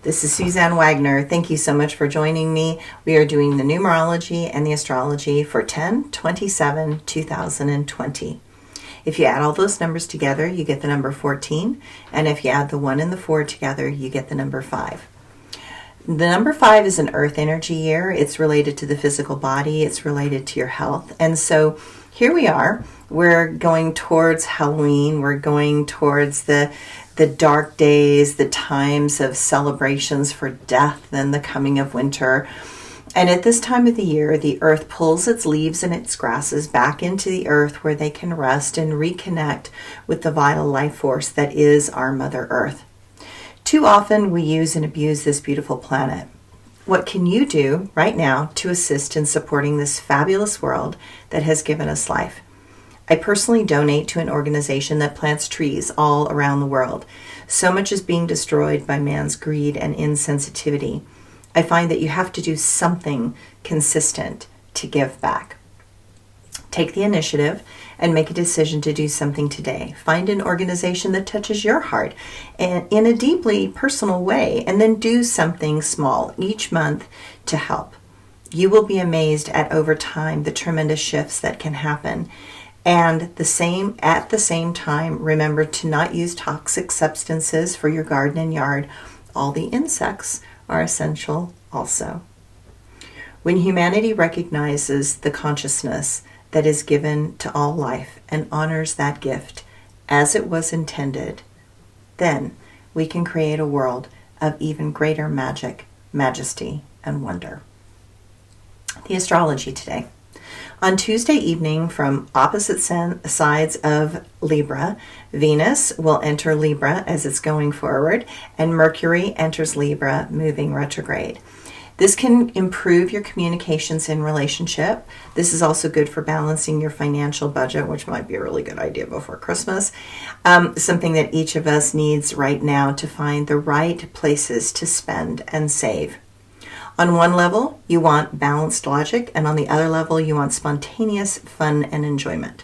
This is Suzanne Wagner. Thank you so much for joining me. We are doing the numerology and the astrology for 10/27/2020. If you add all those numbers together, you get the number 14. And if you add the 1 and the 4 together, you get the number 5. The number 5 is an earth energy year. It's related to the physical body. It's related to your health. And so here we are. We're going towards Halloween. We're going towards the dark days, the times of celebrations for death and the coming of winter. And at this time of the year, the earth pulls its leaves and its grasses back into the earth where they can rest and reconnect with the vital life force that is our Mother Earth. Too often we use and abuse this beautiful planet. What can you do right now to assist in supporting this fabulous world that has given us life? I personally donate to an organization that plants trees all around the world. So much is being destroyed by man's greed and insensitivity. I find that you have to do something consistent to give back. Take the initiative and make a decision to do something today. Find an organization that touches your heart and in a deeply personal way, and then do something small each month to help. You will be amazed at over time the tremendous shifts that can happen. And at the same time, remember to not use toxic substances for your garden and yard. All the insects are essential also. When humanity recognizes the consciousness that is given to all life and honors that gift as it was intended, then we can create a world of even greater magic, majesty, and wonder. The astrology today. On Tuesday evening, from opposite sides of Libra, Venus will enter Libra as it's going forward, and Mercury enters Libra, moving retrograde. This can improve your communications in relationship. This is also good for balancing your financial budget, which might be a really good idea before Christmas. Something that each of us needs right now to find the right places to spend and save. On one level, you want balanced logic, and on the other level, you want spontaneous fun and enjoyment.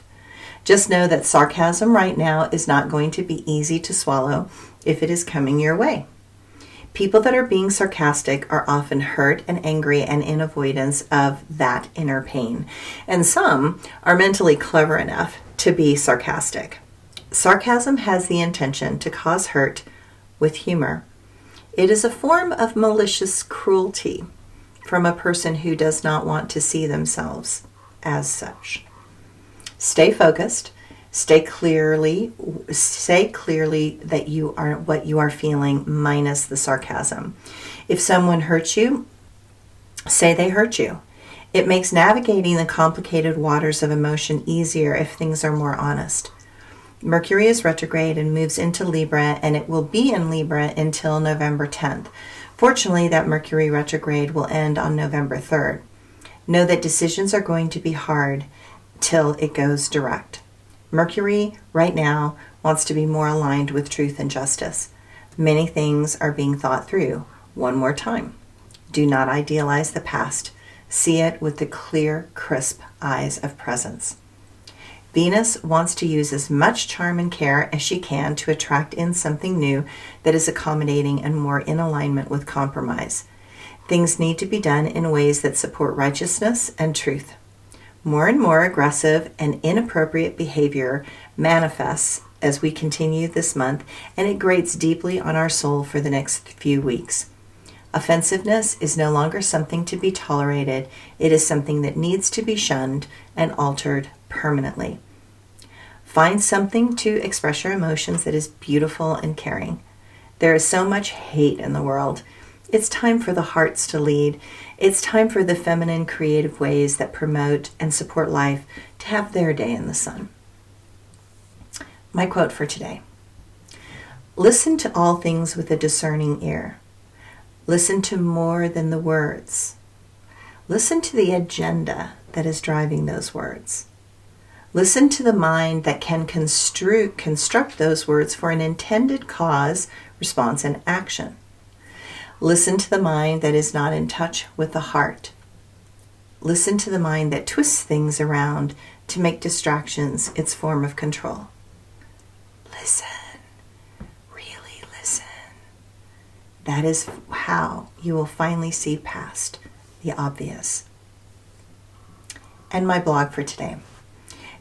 Just know that sarcasm right now is not going to be easy to swallow if it is coming your way. People that are being sarcastic are often hurt and angry and in avoidance of that inner pain. And some are mentally clever enough to be sarcastic. Sarcasm has the intention to cause hurt with humor. It is a form of malicious cruelty from a person who does not want to see themselves as such. Stay focused. Say clearly that you are what you are feeling minus the sarcasm. If someone hurts you, say they hurt you. It makes navigating the complicated waters of emotion easier if things are more honest. Mercury is retrograde and moves into Libra, and it will be in Libra until November 10th. Fortunately, that Mercury retrograde will end on November 3rd. Know that decisions are going to be hard till it goes direct. Mercury right now wants to be more aligned with truth and justice. Many things are being thought through one more time. Do not idealize the past. See it with the clear, crisp eyes of presence. Venus wants to use as much charm and care as she can to attract in something new that is accommodating and more in alignment with compromise. Things need to be done in ways that support righteousness and truth. More and more aggressive and inappropriate behavior manifests as we continue this month, and it grates deeply on our soul for the next few weeks. Offensiveness is no longer something to be tolerated. It is something that needs to be shunned and altered permanently. Find something to express your emotions that is beautiful and caring. There is so much hate in the world. It's time for the hearts to lead. It's time for the feminine creative ways that promote and support life to have their day in the sun. My quote for today. Listen to all things with a discerning ear. Listen to more than the words. Listen to the agenda that is driving those words. Listen to the mind that can construct those words for an intended cause, response, and action. Listen to the mind that is not in touch with the heart. Listen to the mind that twists things around to make distractions its form of control. Listen. Really listen. That is how you will finally see past the obvious. And my blog for today.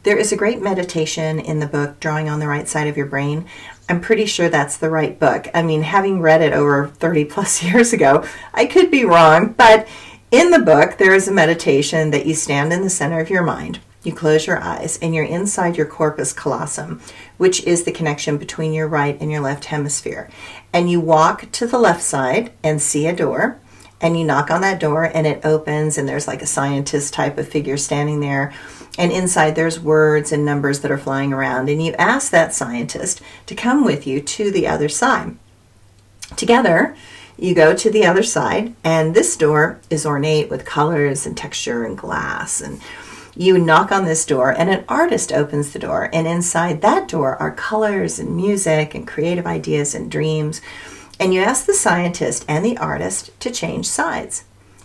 There is a great meditation in the book, Drawing on the Right Side of Your Brain. I'm pretty sure that's the right book. I mean, having read it over 30 plus years ago, I could be wrong, but in the book, there is a meditation that you stand in the center of your mind. You close your eyes and you're inside your corpus callosum, which is the connection between your right and your left hemisphere. And you walk to the left side and see a door, and you knock on that door and it opens, and there's like a scientist type of figure standing there. And inside there's words and numbers that are flying around. And you ask that scientist to come with you to the other side. Together, you go to the other side, and this door is ornate with colors and texture and glass. And you knock on this door, and an artist opens the door. And inside that door are colors and music and creative ideas and dreams. And you ask the scientist and the artist to change sides.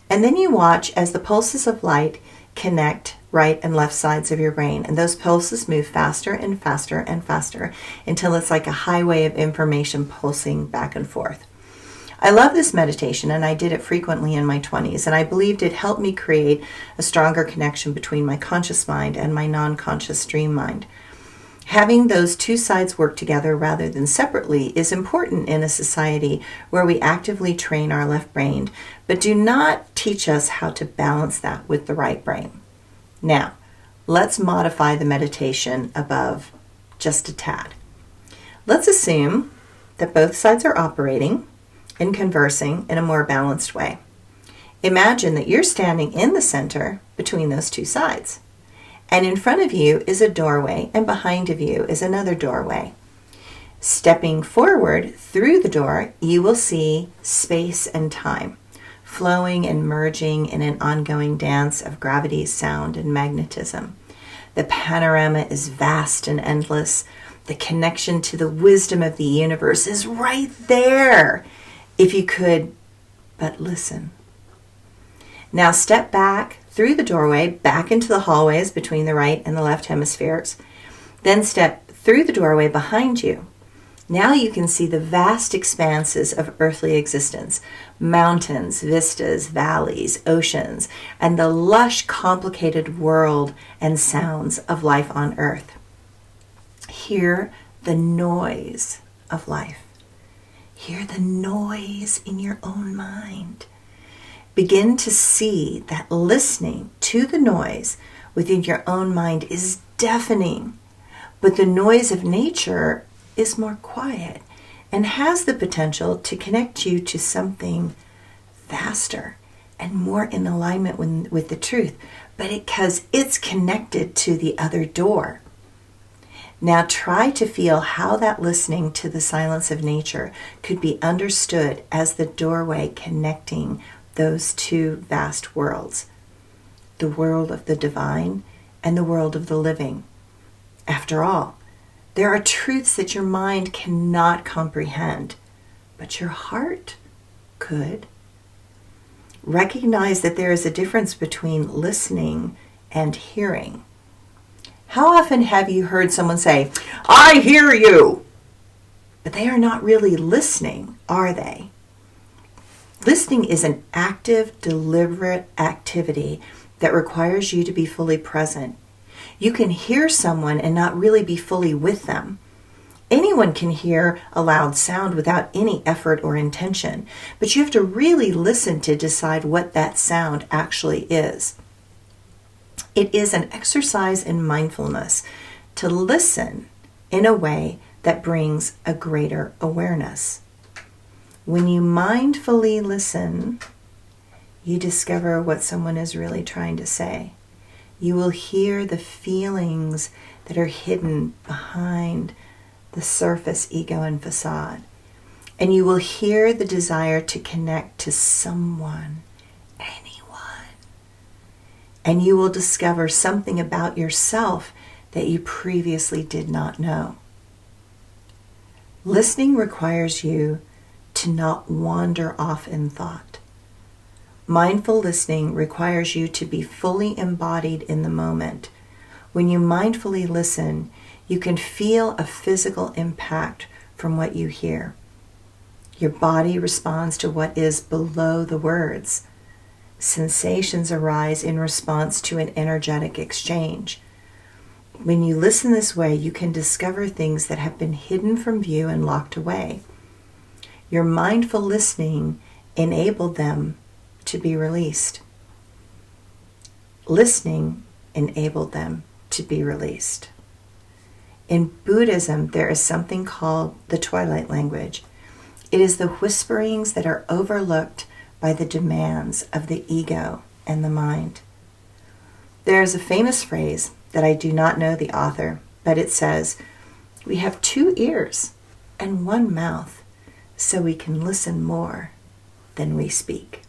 And then you watch as the pulses of light connect right and left sides of your brain. And those pulses move faster and faster and faster until it's like a highway of information pulsing back and forth. I love this meditation, and I did it frequently in my 20s, and I believed it helped me create a stronger connection between my conscious mind and my non-conscious dream mind. Having those two sides work together rather than separately is important in a society where we actively train our left brain, but do not teach us how to balance that with the right brain. Now, let's modify the meditation above just a tad. Let's assume that both sides are operating and conversing in a more balanced way. Imagine that you're standing in the center between those two sides. And in front of you is a doorway, and behind of you is another doorway. Stepping forward through the door, you will see space and time, flowing and merging in an ongoing dance of gravity, sound, and magnetism. The panorama is vast and endless. The connection to the wisdom of the universe is right there, if you could but listen. Now step back through the doorway, back into the hallways between the right and the left hemispheres. Then step through the doorway behind you. Now you can see the vast expanses of earthly existence, mountains, vistas, valleys, oceans, and the lush, complicated world and sounds of life on earth. Hear the noise of life. Hear the noise in your own mind. Begin to see that listening to the noise within your own mind is deafening, but the noise of nature is more quiet and has the potential to connect you to something vaster and more in alignment with the truth, but because it's connected to the other door. Now try to feel how that listening to the silence of nature could be understood as the doorway connecting those two vast worlds, the world of the divine and the world of the living. After all, there are truths that your mind cannot comprehend, but your heart could. Recognize that there is a difference between listening and hearing. How often have you heard someone say, "I hear you," but they are not really listening, are they? Listening is an active, deliberate activity that requires you to be fully present. You can hear someone and not really be fully with them. Anyone can hear a loud sound without any effort or intention, but you have to really listen to decide what that sound actually is. It is an exercise in mindfulness to listen in a way that brings a greater awareness. When you mindfully listen, you discover what someone is really trying to say. You will hear the feelings that are hidden behind the surface ego and facade. And you will hear the desire to connect to someone, anyone. And you will discover something about yourself that you previously did not know. Listening requires you to not wander off in thought. Mindful listening requires you to be fully embodied in the moment. When you mindfully listen, you can feel a physical impact from what you hear. Your body responds to what is below the words. Sensations arise in response to an energetic exchange. When you listen this way, you can discover things that have been hidden from view and locked away. Your mindful listening enabled them to be released. Listening enabled them to be released. In Buddhism, there is something called the twilight language. It is the whisperings that are overlooked by the demands of the ego and the mind. There is a famous phrase that I do not know the author, but it says, "We have 2 ears and 1 mouth, so we can listen more than we speak."